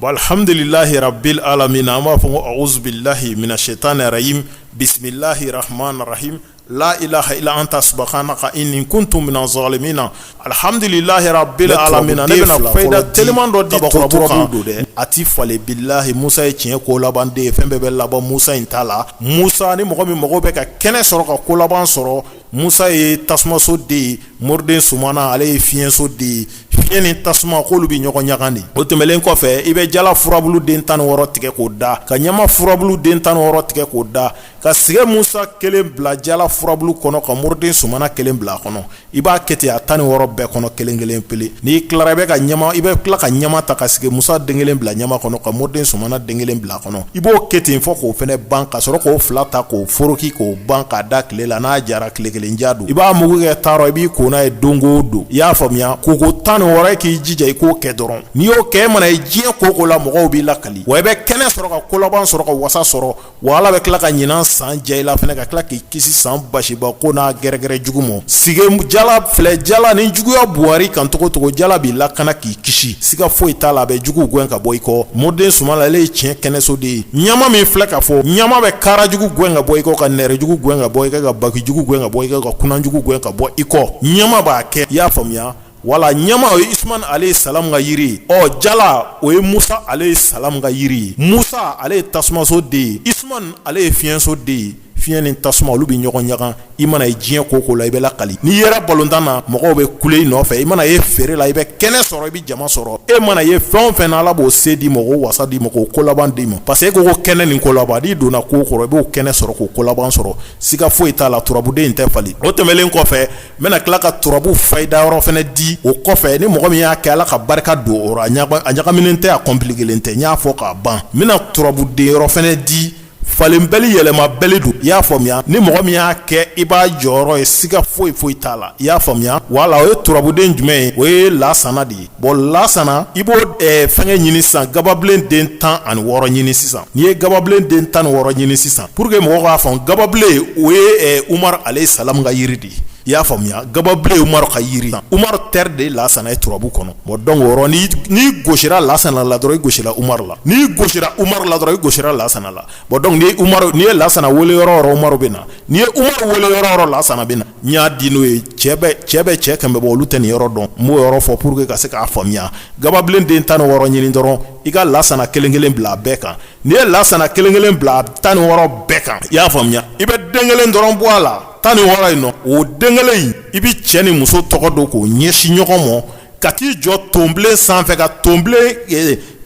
Alhamdulillahi rabbil alamin. Ama fo a'udhu billahi minash shaitani rajim. Bismillahir rahmanir rahim. La ilaha illa anta subhanaka inni kuntu minaz zalimin. Alhamdulillahi rabbil alamin. Ne bena fayda tellement do di turabu do de ati fale billahi Musa ye tiɲɛ ko laban de fɛn bɛɛ bɛ laban Musa in ta la. Musa ni mɔgɔ min mɔgɔ bɛ ka kɛnɛ sɔrɔ ka ko laban sɔrɔ. Musa ye tasumaso de morden sumana ale ye fiɲɛso de fiɲɛ ni tasuma k'olu bi ɲɔgɔn ɲagami. O tɛmɛlen kɔfɛ i bɛ jala furabulu den 16 tigɛ k'o da ka ɲama furabulu den 16 tigɛ k'o da ka sigɛ Musa kelen bila jala furabulu kɔnɔ ka morden sumana kelen bila kɔnɔ. I b'a kɛ ten a 16 bɛɛ kɔnɔ kelen kelen pele. N'i tilara i bɛ ka ɲama i bɛ tila ka ɲama ta ka sigɛ Musa den kelen bila ɲama kɔnɔ ka morden sumana den kelen bila kɔnɔ. I b'o kɛ ten fɔ k'o fɛnɛ ban ka sɔrɔ k'o fila ta k'o foroki k'o ban k'a da tile la n'a jara tile kelen jadu. I b'a mugu kɛ taarɔ i b'i ko n'a ye don o don. I y'a faamuya koko 16 k'i jija i k'o kɛ dɔrɔn. N'i y'o kɛ mana i diɲɛ koko la mɔgɔw b'i lakali. Wa i bɛ kɛnɛ sɔrɔ ka kolaban sɔrɔ ka wasa sɔrɔ wa Ala bɛ tila ka ɲinan san ja i la fɛnɛ ka tila k'i kisi san basiba ko n'a gɛrɛgɛrɛ jugu mɔ. Sige jala filɛ jala ni juguya buwari kan togo togo jala b'i lakana k'i kisi. Siga foyi t'a la a bɛ jugu gɛn ka bɔ i kɔ. Morden sumala ale ye tiɲɛ kɛnɛso de ye. Ɲama min filɛ ka fɔ ɲama bɛ kara jugu gɛn ka bɔ i kɔ ka nɛrɛ jugu gɛn ka bɔ i kɔ ka baki jugu gɛn ka bɔ i kɔ ka kunan jugu gɛn ka bɔ i kɔ. Ɲama b'a kɛ i y'a faamuya. Wala ɲama o ye Isman alayhi salam ka yiri ye. Jala o ye Musa alayhi salam ka yiri ye. Musa ale ye tasumaso de ye. Isman ale ye fiɲɛso de ye. Fiɲɛ ni tasuma olu bi ɲɔgɔn ɲagan. I mana ye diɲɛ koko la i bɛ lakali. N'i yɛrɛ balontan na mɔgɔw bɛ kule i nɔfɛ. I mana ye feere la i bɛ kɛnɛ sɔrɔ i bɛ jama sɔrɔ. E mana ye fɛn o fɛn na Ala b'o se di mɔgɔw wasa di mɔgɔw ko laban di ma. Parce que e ko kɛnɛ ni ko laban n'i donna ko kɔrɔ i b'o kɛnɛ sɔrɔ k'o ko laban sɔrɔ. Siga foyi t'a la turabuden in tɛ fali. O tɛmɛlen kɔfɛ n bɛna tila ka turabu fayida yɔrɔ fɛnɛ di. O kɔfɛ ni mɔgɔ min y'a kɛ Ala ka barika don o ra a ɲagaminen tɛ a compliquelen tɛ. N y'a fɔ k'a ban. N bɛna turabuden yɔrɔ fɛnɛ di. Falenbɛli yɛlɛma bɛli don. I y'a faamuya. Ni mɔgɔ min y'a kɛ i b'a jɔyɔrɔ ye siga foyi foyi t'a la. I y'a faamuya. Wala o ye turabuden jumɛn ye? O ye lasana de ye. Lasana i b'o fɛngɛ ɲini sisan gababilen den 16 ɲini sisan. N'i ye gababilen den 16 ɲini sisan pour que mɔgɔw k'a faamu gababilen o ye Umar alayhi salam ka yiri de ye. I y'a faamuya. Gababilen Umar ka yiri. Umar terre de lasana ye turabu kɔnɔ. Donc o yɔrɔ ni gosira lasana la dɔrɔn i gosira Umar la. Ni gosira Umar la dɔrɔn i gosira lasana la. Donc ni ye lasana wele yɔrɔ Umar bɛ na. Ni ye Umar wele yɔrɔ lasana bɛ na. N y'a di n'o ye cɛ bɛ cɛ kɛmɛ bɔ olu tɛ nin yɔrɔ dɔn. N b'o yɔrɔ fɔ pour que ka se k'a faamuya. Gababilen den 16 ɲini dɔrɔn i ka lasana kelen kelen bila a bɛɛ kan. N'i ye lasana kelen kelen bila 16 bɛɛ kan. I y'a faamuya. I bɛ den kelen dɔrɔn bɔ a la. 16 in nɔ o den kelen in i bi cɛ ni muso tɔgɔ don k'o ɲɛsin ɲɔgɔn mɔ ka t'i jɔ tonbilen sanfɛ ka tonbilen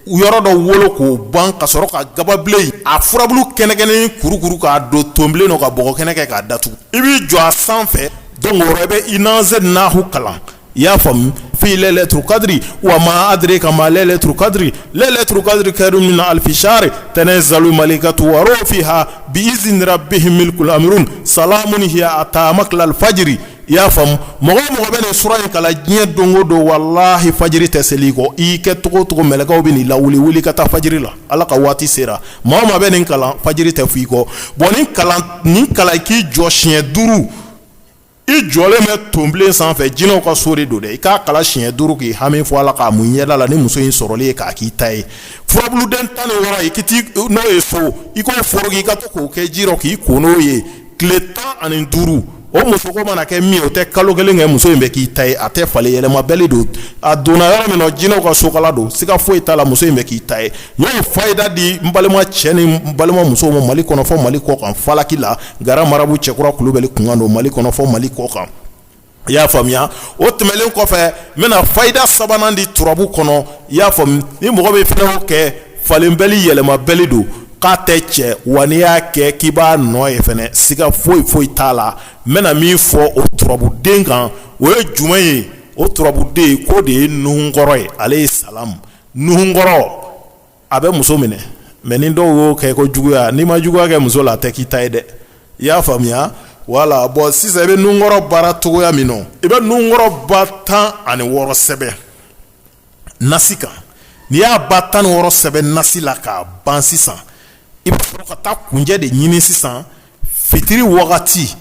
yɔrɔ dɔ wolo k'o ban ka sɔrɔ ka gababilen a furabulu kɛnɛkɛnɛ kurukuru k'a don tonbilen nɔ ka bɔgɔ kɛnɛ kɛ k'a datugu i b'i jɔ a sanfɛ donc o yɔrɔ i bɛ inanze nahu kalan i y'a faamu fi lailatul qadri wa ma adraka ma lailatul qadri khairun min alfi shahr tanazzalu malaikatu wa ruhu fiha bi izni rabbihim milkul amrun salamun hiya ata matlal fajri. I y'a faamu mɔgɔ bɛ nin sura in kala diɲɛ don o don wallahi fajiri tɛ seli kɔ i kɛ togo togo mɛlɛkaw bɛ nin lawuli ka taa fajiri la Ala ka waati sera maa bɛ nin kalan fajiri tɛ f'i kɔ nin kalan i k'i jɔ siɲɛ 5 i jɔlen bɛ tonbilen sanfɛ jinɛw ka so de don dɛ i k'a kala siɲɛ 5 k'i hami fɔ Ala k'a mun ɲɛda la ni muso in sɔrɔli ye k'a k'i ta ye furabuluden 16 i kiti n'o ye so i k'o foroki i ka to k'o kɛ ji rɔ k'i ko n'o ye tile 15 o muso ko mana kɛ min o tɛ kalo kelen kɛ muso in bɛ k'i ta ye a tɛ falen yɛlɛma bɛli don a donna yɔrɔ min na jinɛw ka sokala don siga foyi t'a la muso in bɛ k'i ta ye n y'o fayida di n balima cɛ ni n balima musow ma Mali kɔnɔ fɔ Mali kɔ kan falaki la Gara Marabu Cɛkura Kulubali kunkan don Mali kɔnɔ fɔ Mali kɔ kan i y'a faamuya o tɛmɛlen kɔfɛ n bɛna fayida sabanan di turabu kɔnɔ i y'a faamu ni mɔgɔ bɛ fɛnɛ kɛ falenbɛli yɛlɛma bɛli don k'a tɛ cɛ wa n'i y'a kɛ k'i b'a nɔ ye fɛnɛ siga foyi t'a la n bɛna min fɔ o turabuden kan o ye jumɛn ye o turabuden k'o de ye Nuhunkɔrɔ ye alayhi salam Nuhunkɔrɔ a bɛ muso minɛ mais ni dɔw y'o kɛ ko juguya n'i ma juguya kɛ muso la a tɛ k'i ta ye dɛ i y'a faamuya wala sisan i bɛ Nuhunkɔrɔ baara cogoya min na i bɛ Nuhunkɔrɔ ba 16 sɛbɛn nasi kan n'i y'a ba 16 sɛbɛn nasi la k'a ban sisan i bɛ sɔrɔ ka taa kunjɛ de ɲini sisan fitiri wagati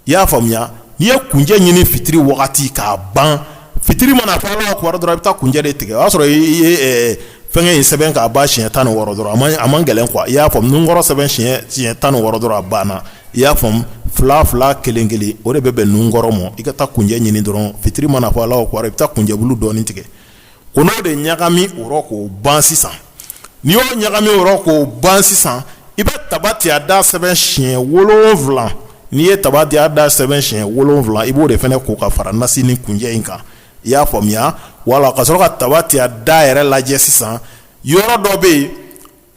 i y'a faamuya n'i ye kunjɛ ɲini fitiri wagati k'a ban fitiri mana fɔ Alahu akibaru dɔrɔn i bɛ taa kunjɛ de tigɛ o y'a sɔrɔ i ye fɛngɛ in sɛbɛn k'a ba siɲɛ 16 dɔrɔn a man gɛlɛn quoi i y'a faamu nunkɔrɔ sɛbɛn siɲɛ 16 dɔrɔn a banna i y'a faamu fila kelen o de bɛ bɛn nunkɔrɔ ma i ka taa kunjɛ ɲini dɔrɔn fitiri mana fɔ Alahu akbar i bɛ taa kunjɛ bulu dɔɔni tigɛ ko n'o de ɲagami o rɔ k'o ban sisan n'i y'o ɲagami o rɔ k'o ban sisan i bɛ taba ti a da sɛbɛn siɲɛ 7 n'i ye taba ti a da sɛbɛn siɲɛ 7 i b'o de fɛnɛ ko ka fara nasi ni kunjɛ in kan i y'a faamuya wala ka sɔrɔ ka taba ti a da yɛrɛ lajɛ sisan yɔrɔ dɔ bɛ yen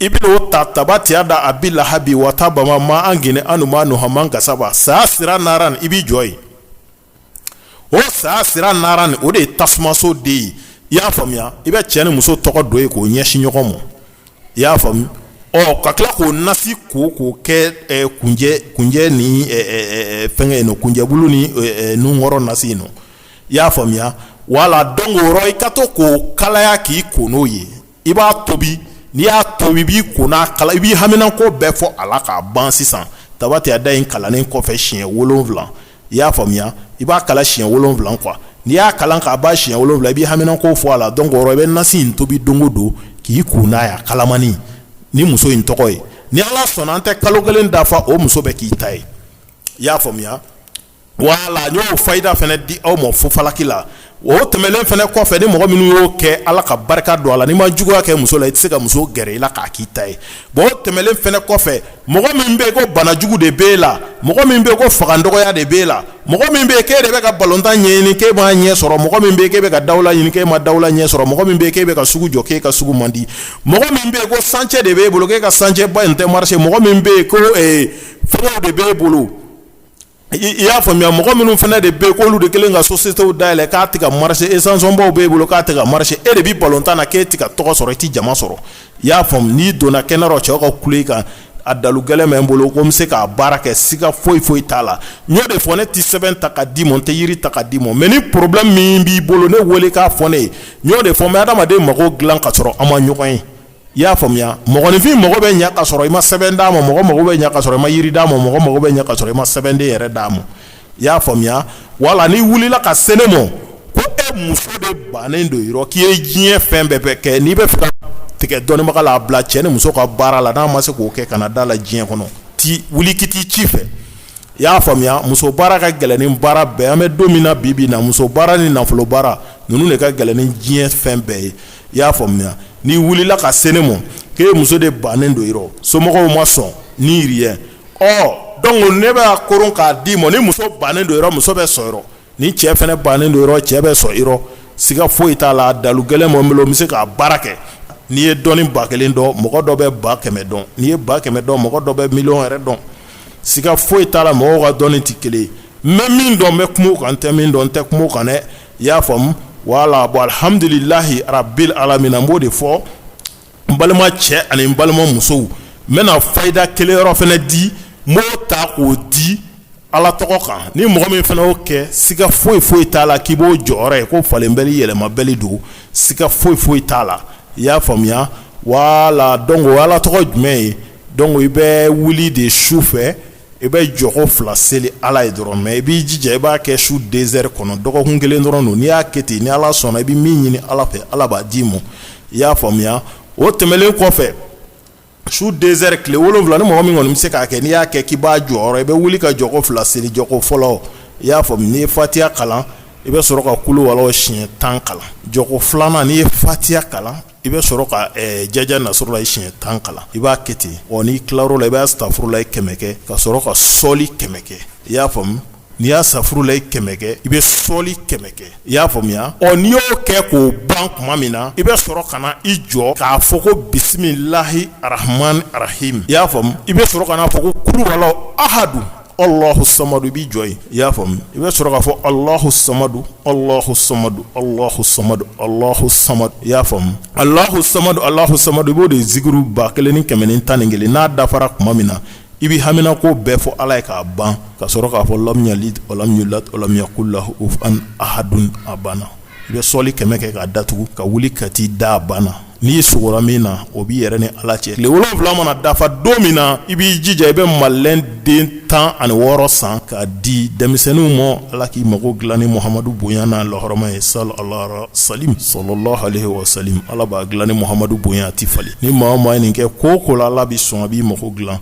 i bɛ o ta taba ti a da abi lahabi wa tabama ma an gine anu ma nu haman gasaba saya sira naran i b'i jɔ yen o saya sira naran o de ye tasumaso de ye i y'a faamuya i bɛ cɛ ni muso tɔgɔ dɔ ye k'o ɲɛsin ɲɔgɔn ma i y'a faamu ka tila k'o nasi k'o kɛ kunjɛ ni fɛngɛ yen nɔ kunjɛ bulu ni nunkɔrɔ nasi yen nɔ i y'a faamuya wala donc o rɔ i ka to k'o kalaya k'i ko n'o ye i b'a tobi n'i y'a tobi i b'i ko n'a kala i b'i haminako bɛɛ fɔ a la k'a ban sisan taba ti a da in kalanen kɔfɛ siɲɛ 7 i y'a faamuya i b'a kala siɲɛ 7 quoi n'i y'a kalan k'a ban siɲɛ 7 i b'i haminako fɔ a la donc o rɔ i bɛ nasi in tobi don o don k'i ko n'a ye a kalamani ni muso in tɔgɔ ye ni Ala sɔnna an tɛ kalo kelen dafa o muso bɛ k'i ta ye i y'a faamuya wala n y'o fayida fɛnɛ di aw ma fo falaki la o tɛmɛlen fɛnɛ kɔfɛ ni mɔgɔ minnu y'o kɛ Ala ka barika don a la n'i ma juguya kɛ muso la i tɛ se ka muso gɛrɛ i la k'a k'i ta ye o tɛmɛlen fɛnɛ kɔfɛ mɔgɔ min bɛ yen ko banajugu de b'e la mɔgɔ min bɛ yen ko fagandɔgɔya de b'e la mɔgɔ min bɛ yen k'e de bɛ ka balontan ɲɛɲini k'e m'a ɲɛ sɔrɔ mɔgɔ min bɛ yen k'e bɛ ka dawula ɲini k'e ma dawula ɲɛ sɔrɔ mɔgɔ min bɛ yen k'e bɛ ka sugu jɔ k'e ka sugu man di mɔgɔ min bɛ yen ko sancɛ de b'e bolo k'e ka sancɛ ba in tɛ marché mɔgɔ min bɛ yen ko fɛngɛw de b'e bolo i y'a faamuya mɔgɔ minnu fɛnɛ de bɛ yen k'olu de kelen ka sociétéw dayɛlɛ k'a tɛ ka marché essence-baw b'e bolo k'a tɛ ka marché e de b'i balontan na k'e tɛ ka tɔgɔ sɔrɔ i tɛ jama sɔrɔ i y'a faamu n'i donna kɛnɛ dɔ cɛw ka kule i kan a dalu gɛlɛn bɛ n bolo ko n bɛ se k'a baara kɛ siga foyi t'a la n y'o de fɔ ne tɛ sɛbɛn ta ka d'i ma n tɛ yiri ta ka d'i ma mais ni problème min b'i bolo ne wele k'a fɔ ne ye n y'o de fɔ n bɛ adamaden mago dilan ka sɔrɔ an ma ɲɔgɔn ye i y'a faamuya mɔgɔninfin mago bɛ ɲɛ ka sɔrɔ i ma sɛbɛn d'a ma mɔgɔ mago bɛ ɲɛ ka sɔrɔ i ma yiri d'a ma mɔgɔ mago bɛ ɲɛ ka sɔrɔ i ma sɛbɛnden yɛrɛ d'a ma i y'a faamuya wala n'i wulila ka se ne ma ko e muso de bannen don yɔrɔ k'i ye diɲɛ fɛn bɛɛ kɛ n'i bɛ fɛ ka tigɛ dɔnnibaga la a bila cɛ ni muso ka baara la n'a ma se k'o kɛ kana da la diɲɛ kɔnɔ ti wuli k'i t'i ci fɛ i y'a faamuya muso baara ka gɛlɛn ni baara bɛɛ an bɛ don min na bi bi in na muso baara ni nafolo baara ninnu de ka gɛlɛn ni diɲɛ fɛn bɛɛ ye i y'a faamuya n'i wulila ka se ne ma k'e muso de bannen don yɔrɔ somɔgɔw ma sɔn ni rien donc ne bɛ a koron k'a d'i ma ni muso bannen don yɔrɔ muso bɛ sɔn yɔrɔ ni cɛ fɛnɛ bannen don yɔrɔ cɛ bɛ sɔn yɔrɔ siga foyi t'a la dalu gɛlɛn mɔ n bolo n bɛ se k'a baara kɛ n'i ye dɔnni 1000 dɔn mɔgɔ dɔ bɛ 100 dɔn n'i ye 100 dɔn mɔgɔ dɔ bɛ 1,000,000 yɛrɛ dɔn siga foyi t'a la mɔgɔw ka dɔnni tɛ kelen ye n bɛ min dɔn n bɛ kuma o kan n tɛ min dɔn n tɛ kuma o kan dɛ i y'a faamu wala bon alhamdulilahi rabil alamin n b'o de fɔ n balima cɛ ani n balima musow n bɛna fayida kelen yɔrɔ fɛnɛ di n b'o ta k'o di Ala tɔgɔ kan ni mɔgɔ min fɛnɛ y'o kɛ siga foyi t'a la k'i b'o jɔyɔrɔ ye ko falenbɛli yɛlɛmabɛli don siga foyi t'a la i y'a faamuya wala donc o Ala tɔgɔ jumɛn ye donc i bɛ wuli de su fɛ i bɛ jɔko 2 seli Ala ye dɔrɔn mais i b'i jija i b'a kɛ su 2 heures kɔnɔ dɔgɔkun 1 dɔrɔn don n'i y'a kɛ ten ni Ala sɔnna i bɛ min ɲini Ala fɛ Ala b'a d'i ma i y'a faamuya o tɛmɛlen kɔfɛ su 2 heures tile 7 ni mɔgɔ min kɔni bɛ se k'a kɛ n'i y'a kɛ k'i b'a jɔyɔrɔ i bɛ wuli ka jɔko 2 seli jɔko fɔlɔ i y'a faamu n'i ye fatiha kalan i bɛ sɔrɔ ka kulu walaw siɲɛ 10 kalan jɔko filanan n'i ye fatiha kalan i bɛ sɔrɔ ka jaja nasrulahi siɲɛ 10 kalan i b'a kɛ ten n'i kilar'o la i b'a astafurulahi 100 kɛ ka sɔrɔ ka sɔli 100 kɛ i y'a faamu n'i y'a astafurulahi 100 kɛ i bɛ sɔli 100 kɛ i y'a faamuya n'i y'o kɛ k'o ban tuma min na i bɛ sɔrɔ ka na i jɔ k'a fɔ ko bisimilahi arahmani arahim i y'a faamu i bɛ sɔrɔ ka na fɔ ko kulu walaw ahadu Allahu samadu i b'i jɔ yen i y'a faamu i bɛ sɔrɔ k'a fɔ Allahu samadu Allahu samadu Allahu samadu Allahu samadu i y'a faamu Allahu samadu i b'o de zikiru 1111 n'a dafara tuma min na i bɛ haminako bɛɛ fɔ Ala ye k'a ban ka sɔrɔ k'a fɔ lam yalid wa lam yulad wa lam yakul lahu kufuwan ahadun a banna i bɛ sɔli 100 kɛ k'a datugu ka wuli ka t'i da a banna n'i ye sogora min na o b'i yɛrɛ ni Ala cɛ. Tile 7 mana dafa don min na i b'i jija i bɛ malilɛn den 16 san k'a di denmisɛnninw ma. Ala k'i mago dilan ni Muhamadu bonya n'a lahɔrɔma ye sallallahu alaihi wa sallam. Ala b'a dilan ni Muhamadu bonya a ti falen. Ni maa o maa ye nin kɛ ko o ko la Ala bi sɔn a b'i mago dilan.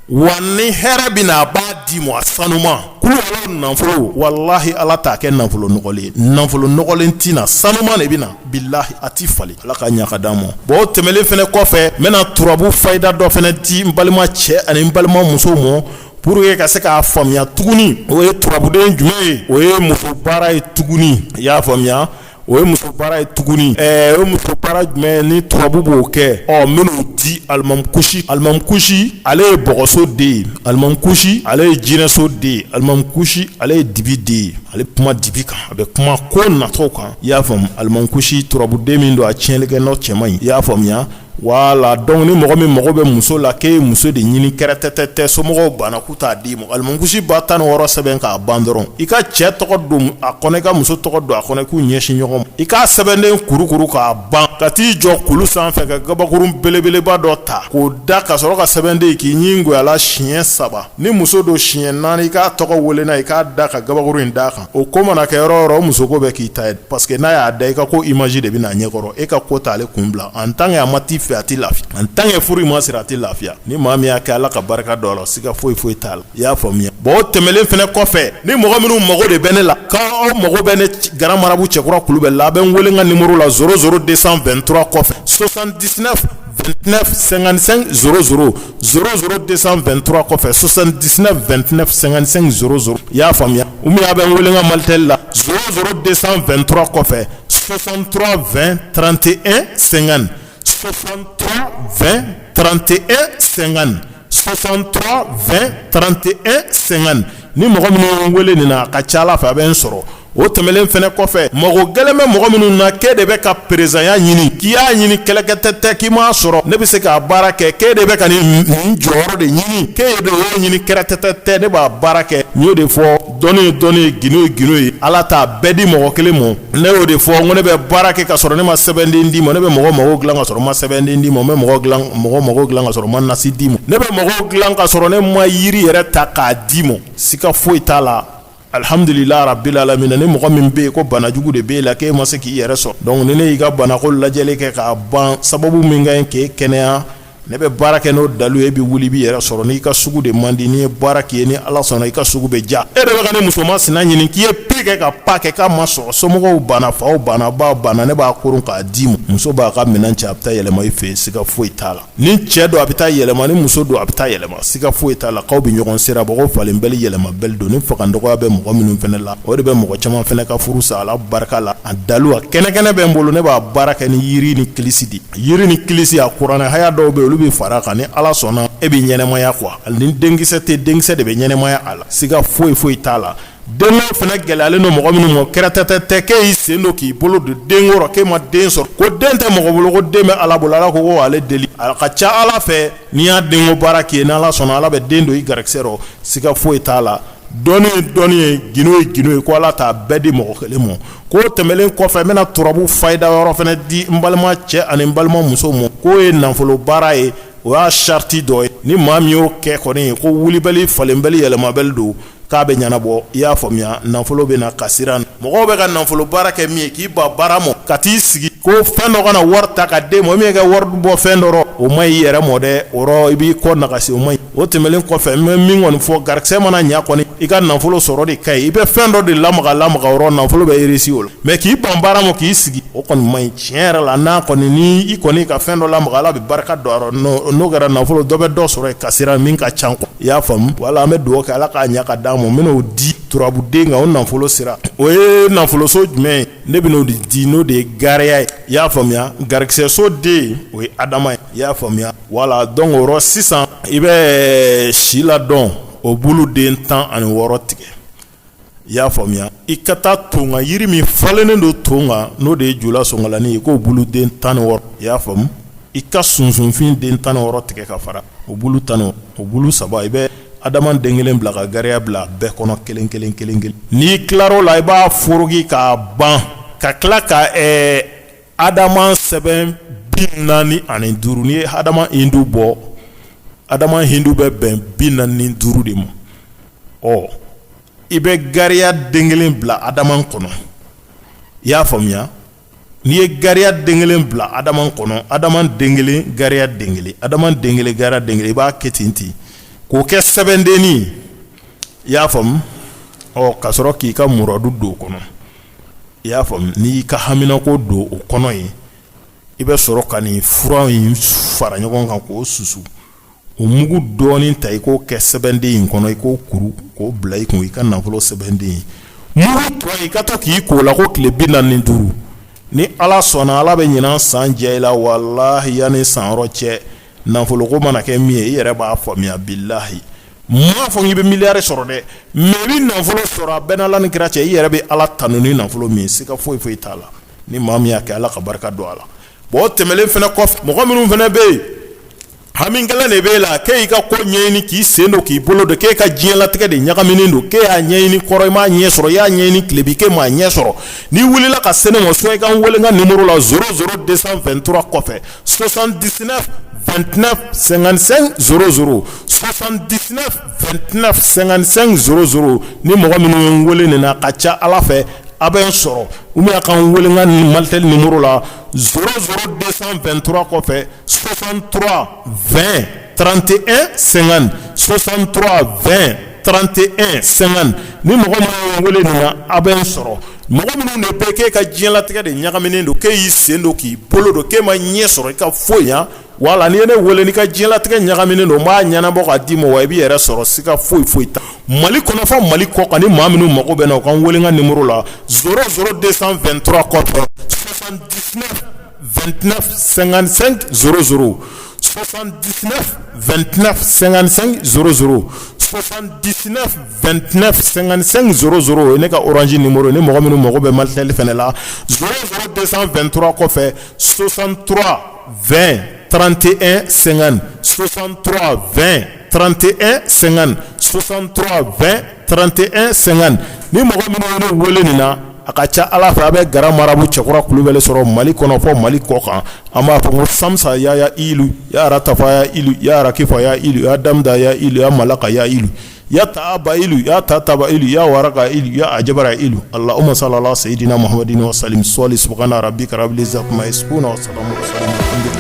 Wa ni hɛrɛ bɛ na a b'a di ma a sanuma. Kulo nafolo wallahi Ala t'a kɛ nafolo nɔgɔlen ye. Nafolo nɔgɔlen tina sanuma de bɛ na billahi a ti falen. Ala ka ɲa ka d'an ma. Bon o tɛmɛlen fɛnɛ kɔfɛ n bɛna turabu fayida dɔ fɛnɛ di n balima cɛ ani n balima muso ma pour que ka se k'a faamuya tuguni. O ye turabuden jumɛn ye? O ye muso baara ye tuguni. I y'a faamuya? O ye muso baara ye tuguni. O ye muso baara jumɛn ni turabu b'o kɛ? Minnu di alimamukusi. Alimamukusi ale ye bɔgɔso den ye. Alimamukusi ale ye jinɛso den ye. Alimamukusi ale ye dibi den ye. Ale kuma dibi kan. A bɛ kuma ko natɔw kan. I y'a faamu? Alimamukusi turabuden min don a tiɲɛlikɛ n'o cɛ man ɲi. I y'a faamuya? Wala donc ni mɔgɔ min mago bɛ muso la k'e muso de ɲini kɛrɛtɛtɛ somɔgɔw banna k'u t'a di ma. Alimamukusi ba 16 sɛbɛn k'a ban dɔrɔn. I ka cɛ tɔgɔ don a kɔnɔ i ka muso tɔgɔ don a kɔnɔ k'u ɲɛsin ɲɔgɔn ma. I k'a sɛbɛnden kurukuru k'a ban ka t'i jɔ kulu sanfɛ ka gabakurun belebeleba dɔ ta k'o da ka sɔrɔ ka sɛbɛnden k'i ɲi goya la siɲɛ 3. Ni muso don siɲɛ 4 i k'a tɔgɔ wele n'a i k'a da ka gabakurun in da kan. O ko mana kɛ yɔrɔ o yɔrɔ o muso ko bɛ k'i ta ye parce que n'a y'a da i ka ko image de bɛ na ɲɛkɔrɔ e ka ko t'ale kun bila en tant que a ma t'i fɛ a t'i lafiya. En tant que furu ma sira a t'i lafiya. Ni maa min y'a kɛ Ala ka barika dɔ la siga foyi t'a la. I y'a faamuya? Bon o tɛmɛlen fɛnɛ kɔfɛ ni mɔgɔ minnu mago de bɛ ne la k'aw mago bɛ ne Garan Marabu Cɛkura Kulubali la a bɛ n wele n ka numéro la 00223 kɔfɛ 79 29 55 00 00223 kɔfɛ 79 29 55 00. I y'a faamuya? Ou bien a bɛ n wele n ka Malitel la 00223 kɔfɛ 63 20 31 50 63 20 31 50 63 20 31 50. Ni mɔgɔ minnu wele nin na a ka ca Ala fɛ a bɛ n sɔrɔ. O tɛmɛlen fɛnɛ kɔfɛ mɔgɔ gɛlɛn bɛ mɔgɔ minnu na k'e de bɛ ka perezanya ɲini k'i y'a ɲini kɛlɛkɛtɛ tɛ k'i m'a sɔrɔ ne bɛ se k'a baara kɛ k'e de bɛ ka nin jɔyɔrɔ de ɲini k'e de y'o ɲini kɛlɛkɛtɛ tɛ ne b'a baara kɛ n y'o de fɔ dɔnni ye dɔnni ye gindo ye gindo ye Ala t'a bɛɛ di mɔgɔ kelen ma ne y'o de fɔ n ko ne bɛ baara kɛ ka sɔrɔ ne ma sɛbɛnden d'i ma ne bɛ mɔgɔ mago dilan ka sɔrɔ ma sɛbɛnden d'i ma n bɛ mɔgɔ mago dilan ka sɔrɔ ma nasi d'i ma ne bɛ mɔgɔ dilan ka sɔrɔ ne ma yiri yɛrɛ ta k'a d'i ma siga foyi t'a la. Alhamdulillah rabbil alamin. Ni mɔgɔ min bɛ yen ko bana jugu de b'e la k'e ma se k'i yɛrɛ sɔrɔ donc ni ne y'i ka bana ko lajɛli kɛ k'a ban sababu min ka ɲi k'e kɛnɛya ne bɛ baara kɛ n'o dalu ye e bɛ wuli i b'i yɛrɛ sɔrɔ n'i ka sugu de man di n'i ye baara k'i ye ni Ala sɔnna i ka sugu bɛ ja e de bɛ ka ne musoman sina ɲini k'i ye pe kɛ ka pa kɛ k'a ma sɔrɔ somɔgɔw banna faw banna baw banna ne b'a koron k'a d'i ma muso b'a ka minɛn cɛ a bɛ taa yɛlɛma i fɛ yen siga foyi t'a la ni cɛ don a bɛ taa yɛlɛma ni muso don a bɛ taa yɛlɛma siga foyi t'a la k'aw bɛ ɲɔgɔn sera bɔgɔ falen bɛli yɛlɛma bɛli don ni fagandɔgɔya bɛ mɔgɔ minnu fɛnɛ la o de bɛ mɔgɔ caman fɛnɛ ka furu sa Ala barika la a dalu a kɛnɛkɛnɛ bɛ n bolo ne b'a baara kɛ ni yiri ni kilisi de yiri ni kilisi a kuranɛ haya dɔw bɛ olu bɛ fara kan ni Ala sɔnna e bɛ ɲɛnɛmaya quoi ni denkisɛ tɛ denkisɛ de bɛ ɲɛnɛmaya a la siga foyi t'a la denko fana gɛlɛyalen don mɔgɔ minnu ma kɛrɛtɛtɛ k'e y'i sen don k'i bolo don den kɔrɔ k'e ma den sɔrɔ ko den tɛ mɔgɔ bolo ko den bɛ Ala bolo Ala ko ale deli a ka ca Ala fɛ n'i y'a denko baara k'i ye ni Ala sɔnna Ala bɛ den don i garisɛgɛ rɔ siga foyi t'a la dɔnni ye dɔnni ye gindo ye gindo ye ko Ala t'a bɛɛ di mɔgɔ kelen ma k'o tɛmɛlen kɔfɛ n bɛna turabu fayida yɔrɔ fana di n balima cɛ ani n balima muso ma k'o ye nafolo baara ye o y'a sariti dɔ ye ni maa min y'o kɛ kɔni ko wulibali falenbali yɛlɛmabali don k'a bɛ ɲɛnabɔ i y'a faamuya nafolo bɛ na ka siran mɔgɔw bɛ ka nafolo baara kɛ min ye k'i ba baara ma ka t'i sigi ko fɛn dɔ kana wari ta ka d'e ma min kɛ wari bɔ fɛn dɔ o ma i yɛrɛ mɔ dɛ o rɔ i b'i kɔ nagasi o ma ɲi o tɛmɛlen kɔfɛ n bɛ min kɔni fɔ garisɛgɛ mana ɲa kɔni i ka nafolo sɔrɔ de ka ɲi i bɛ fɛn dɔ de lamaga o rɔ nafolo bɛ irisi o la mɛ k'i ban baara ma k'i sigi o kɔni ma ɲi tiɲɛ yɛrɛ la n'a kɔni ni i kɔni ka fɛn dɔ lamaga Ala bɛ barika don a rɔ n'o kɛra nafolo dɔ bɛ dɔ sɔrɔ ka siran min ka ca i y'a faamu wala an bɛ dugawu kɛ Ala k'a ɲa ka d'an ma n bɛn'o di turabuden kan o nafolo sira o ye nafoloso jumɛn ye ne bɛn'o de di n'o de ye gariya ye i y'a faamuya garikisɛso den o ye Adama ye i y'a faamuya wala donc o rɔ sisan i bɛ si la dɔn o bulu den 16 tigɛ i y'a faamuya i ka taa tonga yiri min falennen don tonga n'o de ye jula sɔngalanin ye k'o bulu den 16 i y'a faamu i ka sunsunfin den 16 tigɛ ka fara o bulu 10 o bulu 3 i bɛ Adama den kelen bila ka gariya bila bɛɛ kɔnɔ kelen n'i tilar'o la i b'a foroki k'a ban ka tila ka Adama sɛbɛn binani ani duru ni adama hindu bɔ adama hindu bɛ bɛn binani duru de ma i bɛ gariya den kelen bila adama kɔnɔ i y'a faamuya n'i ye gariya den kelen bila adama kɔnɔ adama den kelen gariya den kelen adama den kelen gariya den kelen i b'a kɛ ten k'o kɛ sɛbɛndenni i y'a faamu ka sɔrɔ k'i ka muradu don o kɔnɔ i y'a faamu n'i y'i ka haminako don o kɔnɔ ye i bɛ sɔrɔ ka nin fura in fara ɲɔgɔn kan k'o susu o mugu dɔɔni ta i k'o kɛ sɛbɛnden in kɔnɔ i k'o kuru k'o bila i kun i ka nafolo sɛbɛnden mugu tɔ i ka to k'i k'o la ko tile 45 ni ala sɔnna ala bɛ ɲinan san jɛ i la walahi yanni san yɔrɔ cɛ nafoloko mana kɛ min ye i yɛrɛ b'a faamuya bilahi m'a fɔ k'i bɛ miliyari sɔrɔ dɛ mɛ i bɛ nafolo sɔrɔ a bɛɛ n'ala ni kira cɛ i yɛrɛ bɛ ala tanu ni nafolo min ye siga foyi foyi t'a la ni maa min y'a kɛ ala ka barika don a la bon o tɛmɛlen fana kɔfɛ mɔgɔ minnu fana bɛ yen hamikɛla de b'e la k'e y'i ka ko ɲɛɲini k'i sen don k'i bolo don k'e ka diɲɛlatigɛ de ɲagaminen don k'e y'a ɲɛɲini kɔrɔ i m'a ɲɛ sɔrɔ i y'a ɲɛɲini tile bi k'e m'a ɲɛ sɔrɔ n'i wulila ka se ne ma so i ka n wele n ka numéro la 00223 kɔfɛ 79 29 55 00 79 29 55 00 ni mɔgɔ minnu ye n wele nin na a ka ca ala fɛ a bɛ n sɔrɔ ou bien a ka n wele n ka Maltel numéro la 00223 kɔfɛ 63 20 31 50 63 20 31 50 ni mɔgɔ minnu ye n wele nin na a bɛ n sɔrɔ mɔgɔ minnu de bɛ k'e ka diɲɛlatigɛ de ɲagaminen don k'e y'i sen don k'i bolo don k'e ma ɲɛ sɔrɔ i ka foyi yan wala n'i ye ne wele n'i ka diɲɛlatigɛ ɲagaminen don n b'a ɲɛnabɔ k'a d'i ma wa i b'i yɛrɛ sɔrɔ siga foyi foyi ta mali kɔnɔ fɔ mali kɔ kan ni maa minnu mago bɛ na u ka n wele n ka numéro la 00223 kɔfɛ 79 29 55 00 79 29 55 00 79 29 55 00 ne ka orange numéro ni mɔgɔ minnu mago bɛ Maltel fɛnɛ la 00223 kɔfɛ 63 20 31 50 63 20 31 50 63 20 31 50 ni mɔgɔ minnu ye ne wele nin na a ka ca ala fɛ a bɛ gara marabu cɛkura kulubali sɔrɔ mali kɔnɔ fɔ mali kɔ kan an b'a fɔ ko samsa ya ilu ya ratafa ya ilu ya rakifa ya ilu ya damda ya ilu ya malaka ya ilu ya taaba ilu ya tataba ilu ya waraka ilu ya ajabara ilu allahumma salli ala sayidina muhammadin wa sallim subhana rabbika rabbil izzati amma yasifun wa salamun ala